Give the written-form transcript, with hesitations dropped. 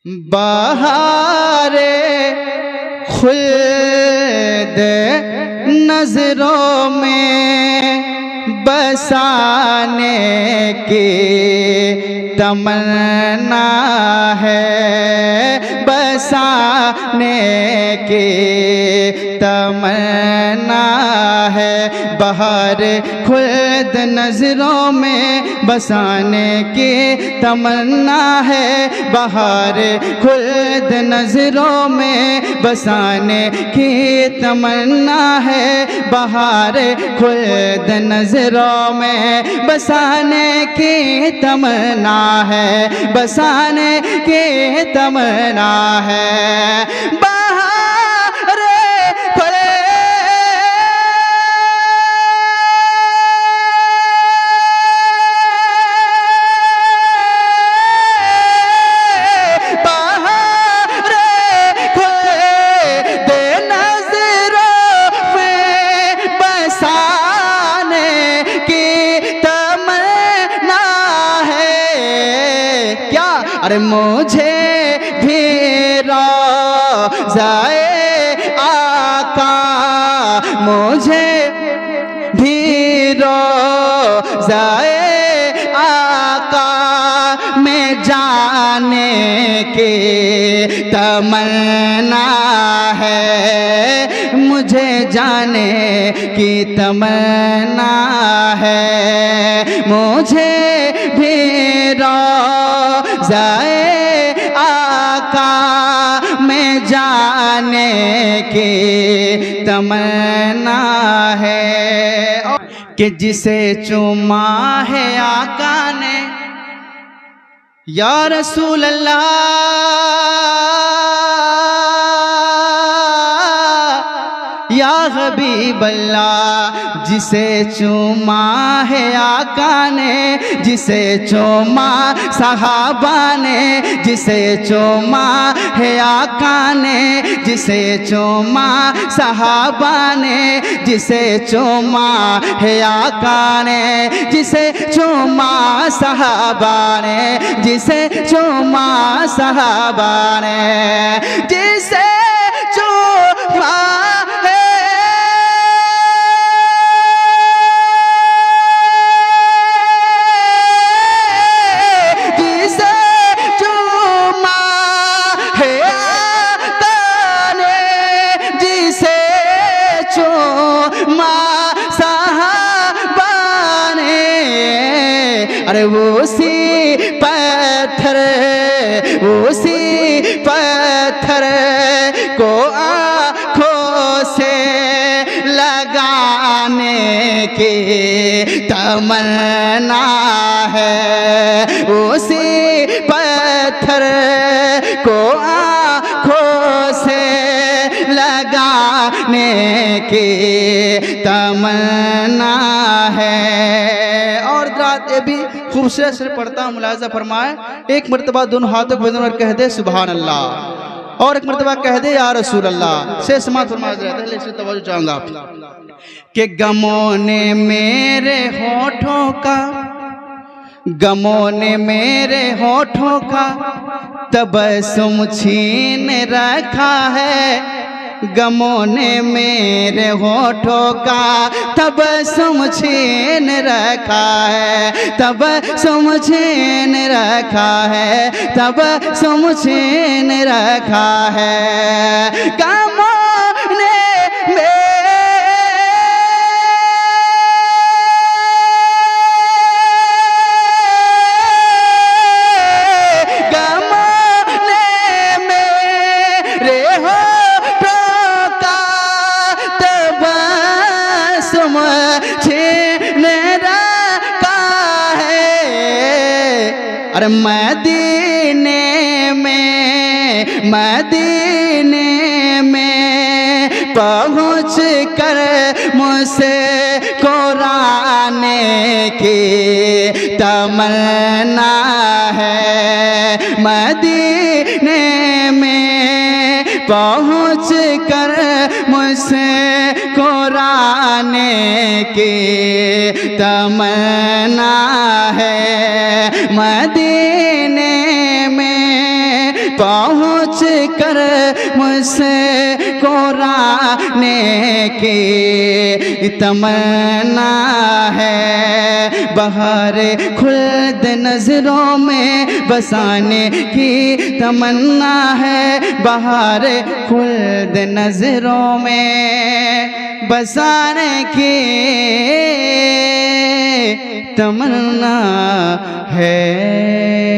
बहारे खुल्द नजरों में बसाने की तमन्ना है, बसाने की तमन्ना है। बहार खुल्द नजरों में बसाने की तमन्ना है, बहार खुल्द नजरों में बसाने की तमन्ना है, बहार खुल्द नजरों में बसाने की तमन्ना है, बसाने की तमन्ना है। अरे मुझे भी रोज़ाए आका, मुझे भी रोज़ाए आका में जाने की तमन्ना है, मुझे जाने की तमन्ना है। मुझे भी रोज़ाए आका में जाने की तमन्ना है। कि जिसे चूमा है आका ने या रसूल अल्लाह, या हबीब अल्लाह, जिसे चूमा है आका ने, जिसे चूमा सहाबा ने, जिसे चूमा है आका ने, जिसे चूमा सहाबा ने, जिसे चूमा है आका ने, जिसे चूमा सहाबा ने, जिसे चूमा सहाबा ने, जिसे चूमा अरे उसी पत्थर, उसी पत्थर को आँखों से लगाने की तमन्ना है, उसी पत्थर को आँखों से लगाने की तमन्ना है। और रात ये भी खूबसूरत से पढ़ता मुलाजा फरमाए, एक मरतबा दोनों हाथों को बदन और कह दे सुभान अल्लाह, और एक मरतबा कह दे या रसूल अल्लाह से समात फरमाया। इसे तवज्जो चाहूंगा कि गमों ने मेरे होठों का, गमों ने मेरे होठों का तबस्सुम छीन रखा है, गमों ने मेरे होठों का तबस्सुम छीन रखा है, तबस्सुम छीन रखा है, तबस्सुम छीन रखा है। गमों ने अरे मदीने में, मदीने में पहुँच कर मुझसे कुराने की तमन्ना है, मदीने में पहुँच कर मुझसे कुराने की तमन्ना है, मदीने में पहुँच कर मुझसे कोराने की तमन्ना है। बहार खुल्द नजरों में बसाने की तमन्ना है। बहार खुल्द नजरों में बसाने की तमन्ना है।